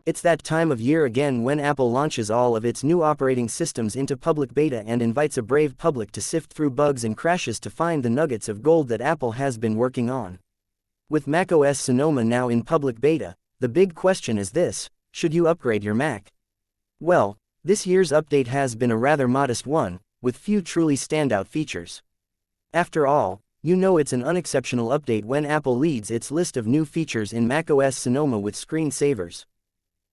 It's that time of year again when Apple launches all of its new operating systems into public beta and invites a brave public to sift through bugs and crashes to find the nuggets of gold that Apple has been working on. With macOS Sonoma now in public beta, the big question is this: should you upgrade your Mac? Well, this year's update has been a rather modest one, with few truly standout features. After all, you know it's an unexceptional update when Apple leads its list of new features in macOS Sonoma with screensavers.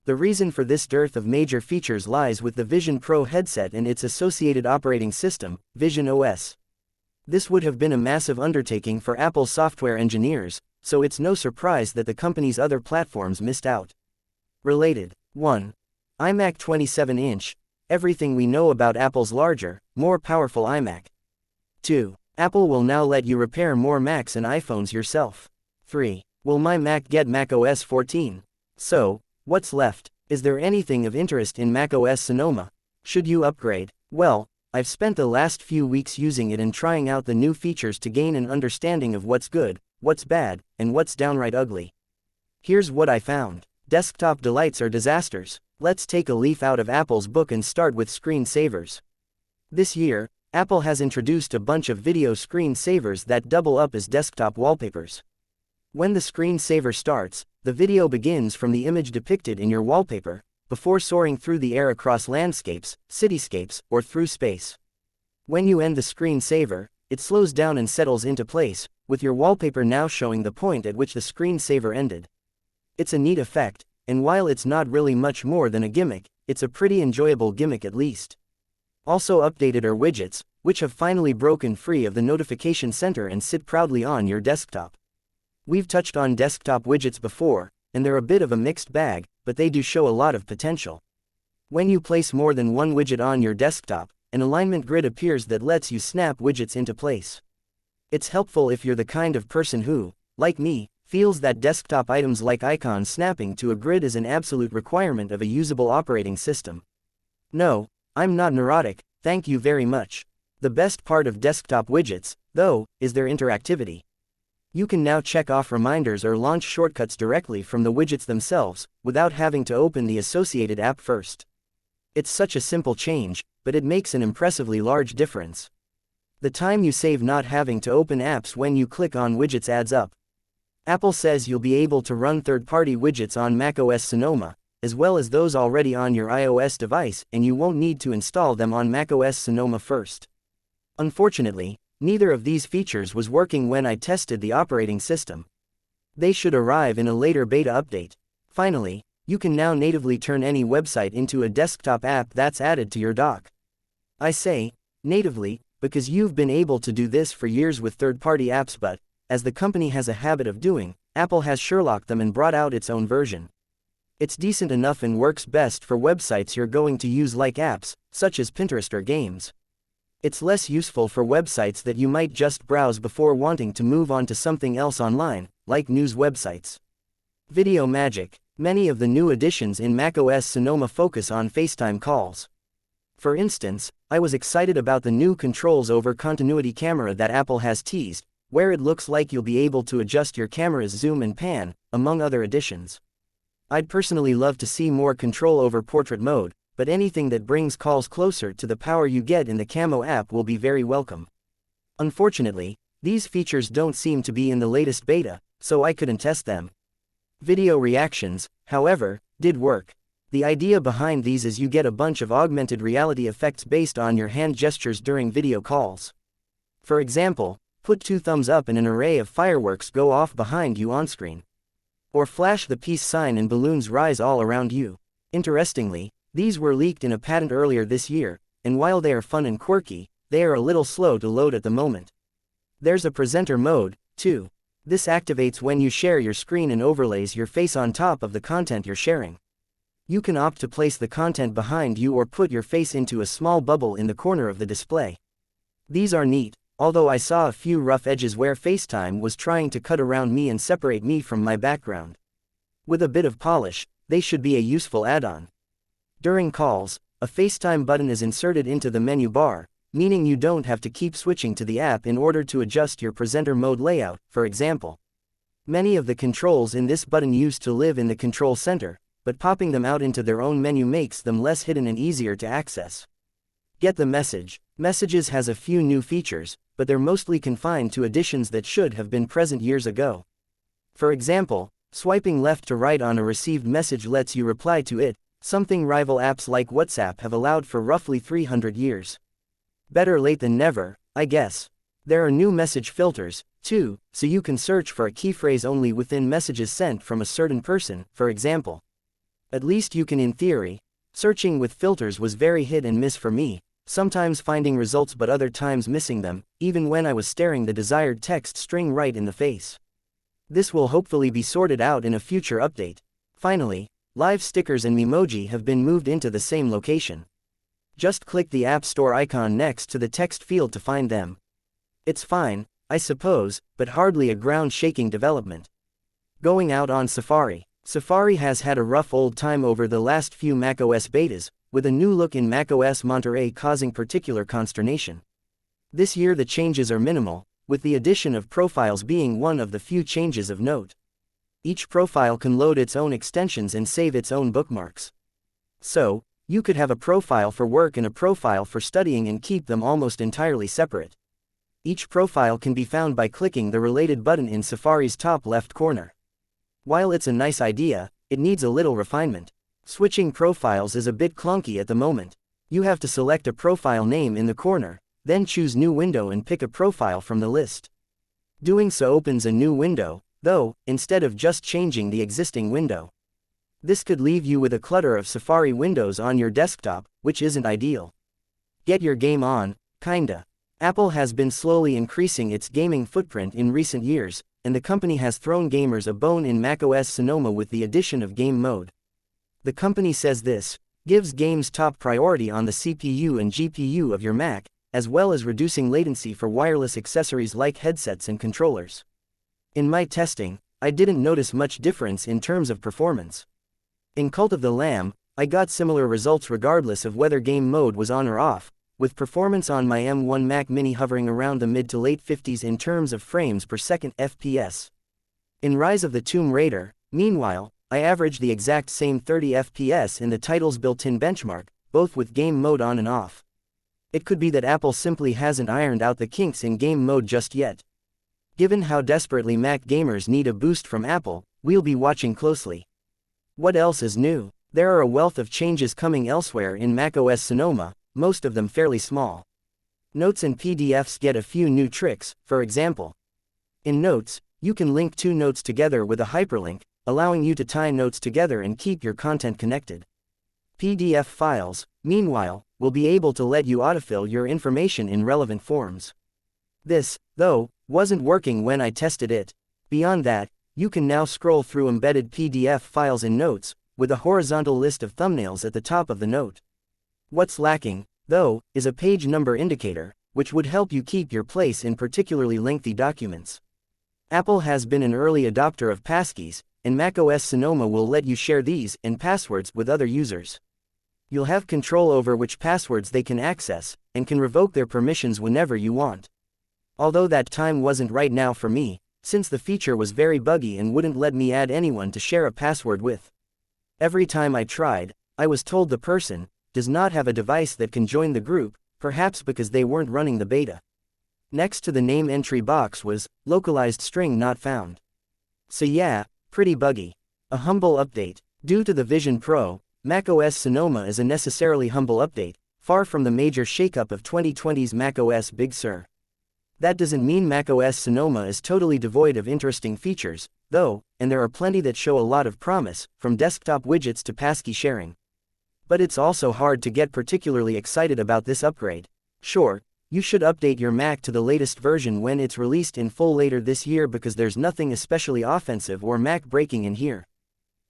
The reason for this dearth of major features lies with the Vision Pro headset and its associated operating system, Vision OS. This would have been a massive undertaking for Apple software engineers, so it's no surprise that the company's other platforms missed out. Related. 1. iMac 27-inch, everything we know about Apple's larger, more powerful iMac. 2. Apple will now let you repair more Macs and iPhones yourself. 3. Will my Mac get macOS 14? So, what's left? Is there anything of interest in macOS Sonoma? Should you upgrade? Well, I've spent the last few weeks using it and trying out the new features to gain an understanding of what's good, what's bad, and what's downright ugly. Here's what I found. Desktop delights or disasters. Let's take a leaf out of Apple's book and start with screensavers. This year, Apple has introduced a bunch of video screensavers that double up as desktop wallpapers. When the screensaver starts, the video begins from the image depicted in your wallpaper, before soaring through the air across landscapes, cityscapes, or through space. When you end the screensaver, it slows down and settles into place, with your wallpaper now showing the point at which the screensaver ended. It's a neat effect, and while it's not really much more than a gimmick, it's a pretty enjoyable gimmick at least. Also updated are widgets, which have finally broken free of the notification center and sit proudly on your desktop. We've touched on desktop widgets before, and they're a bit of a mixed bag, but they do show a lot of potential. When you place more than one widget on your desktop, an alignment grid appears that lets you snap widgets into place. It's helpful if you're the kind of person who, like me, feels that desktop items like icon snapping to a grid is an absolute requirement of a usable operating system. No, I'm not neurotic, thank you very much. The best part of desktop widgets, though, is their interactivity. You can now check off reminders or launch shortcuts directly from the widgets themselves, without having to open the associated app first. It's such a simple change, but it makes an impressively large difference. The time you save not having to open apps when you click on widgets adds up. Apple says you'll be able to run third-party widgets on macOS Sonoma, as well as those already on your iOS device, and you won't need to install them on macOS Sonoma first. Unfortunately, neither of these features was working when I tested the operating system. They should arrive in a later beta update. Finally, you can now natively turn any website into a desktop app that's added to your dock. I say, natively, because you've been able to do this for years with third-party apps, but, as the company has a habit of doing, Apple has Sherlocked them and brought out its own version. It's decent enough and works best for websites you're going to use like apps, such as Pinterest or games. It's less useful for websites that you might just browse before wanting to move on to something else online, like news websites. Video magic. Many of the new additions in macOS Sonoma focus on FaceTime calls. For instance, I was excited about the new controls over continuity camera that Apple has teased, where it looks like you'll be able to adjust your camera's zoom and pan, among other additions. I'd personally love to see more control over portrait mode, but anything that brings calls closer to the power you get in the Camo app will be very welcome. Unfortunately, these features don't seem to be in the latest beta, so I couldn't test them. Video reactions, however, did work. The idea behind these is you get a bunch of augmented reality effects based on your hand gestures during video calls. For example, put 2 thumbs up and an array of fireworks go off behind you on screen. Or flash the peace sign and balloons rise all around you. Interestingly, these were leaked in a patent earlier this year, and while they are fun and quirky, they are a little slow to load at the moment. There's a presenter mode, too. This activates when you share your screen and overlays your face on top of the content you're sharing. You can opt to place the content behind you or put your face into a small bubble in the corner of the display. These are neat, although I saw a few rough edges where FaceTime was trying to cut around me and separate me from my background. With a bit of polish, they should be a useful add-on. During calls, a FaceTime button is inserted into the menu bar, meaning you don't have to keep switching to the app in order to adjust your presenter mode layout, for example. Many of the controls in this button used to live in the control center, but popping them out into their own menu makes them less hidden and easier to access. Get the message. Messages has a few new features, but they're mostly confined to additions that should have been present years ago. For example, swiping left to right on a received message lets you reply to it, something rival apps like WhatsApp have allowed for roughly 300 years. Better late than never, I guess. There are new message filters, too, so you can search for a key phrase only within messages sent from a certain person, for example. At least you can in theory. Searching with filters was very hit and miss for me, sometimes finding results but other times missing them, even when I was staring the desired text string right in the face. This will hopefully be sorted out in a future update. Finally, live stickers and Memoji have been moved into the same location. Just click the App Store icon next to the text field to find them. It's fine, I suppose, but hardly a ground-shaking development. Going out on Safari. Safari has had a rough old time over the last few macOS betas, with a new look in macOS Monterey causing particular consternation. This year the changes are minimal, with the addition of profiles being one of the few changes of note. Each profile can load its own extensions and save its own bookmarks. So, you could have a profile for work and a profile for studying and keep them almost entirely separate. Each profile can be found by clicking the related button in Safari's top left corner. While it's a nice idea, it needs a little refinement. Switching profiles is a bit clunky at the moment. You have to select a profile name in the corner, then choose New Window and pick a profile from the list. Doing so opens a new window, though, instead of just changing the existing window. This could leave you with a clutter of Safari windows on your desktop, which isn't ideal. Get your game on, kinda. Apple has been slowly increasing its gaming footprint in recent years, and the company has thrown gamers a bone in macOS Sonoma with the addition of game mode. The company says this gives games top priority on the CPU and GPU of your Mac, as well as reducing latency for wireless accessories like headsets and controllers. In my testing, I didn't notice much difference in terms of performance. In Cult of the Lamb, I got similar results regardless of whether game mode was on or off, with performance on my M1 Mac Mini hovering around the mid to late 50s in terms of frames per second FPS. In Rise of the Tomb Raider, meanwhile, I averaged the exact same 30 FPS in the title's built-in benchmark, both with game mode on and off. It could be that Apple simply hasn't ironed out the kinks in game mode just yet. Given how desperately Mac gamers need a boost from Apple, we'll be watching closely. What else is new? There are a wealth of changes coming elsewhere in macOS Sonoma, most of them fairly small. Notes and PDFs get a few new tricks, for example. In Notes, you can link two notes together with a hyperlink, allowing you to tie notes together and keep your content connected. PDF files, meanwhile, will be able to let you autofill your information in relevant forms. This, though, wasn't working when I tested it. Beyond that, you can now scroll through embedded PDF files in Notes, with a horizontal list of thumbnails at the top of the note. What's lacking, though, is a page number indicator, which would help you keep your place in particularly lengthy documents. Apple has been an early adopter of passkeys, and macOS Sonoma will let you share these and passwords with other users. You'll have control over which passwords they can access, and can revoke their permissions whenever you want. Although that time wasn't right now for me, since the feature was very buggy and wouldn't let me add anyone to share a password with. Every time I tried, I was told the person does not have a device that can join the group, perhaps because they weren't running the beta. Next to the name entry box was localized string not found. So yeah, pretty buggy. A humble update. Due to the Vision Pro, macOS Sonoma is a necessarily humble update, far from the major shakeup of 2020's macOS Big Sur. That doesn't mean macOS Sonoma is totally devoid of interesting features, though, and there are plenty that show a lot of promise, from desktop widgets to passkey sharing. But it's also hard to get particularly excited about this upgrade. Sure, you should update your Mac to the latest version when it's released in full later this year because there's nothing especially offensive or Mac-breaking in here.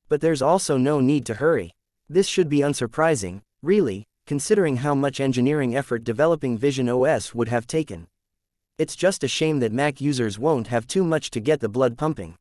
But there's also no need to hurry. This should be unsurprising, really, considering how much engineering effort developing Vision OS would have taken. It's just a shame that Mac users won't have too much to get the blood pumping.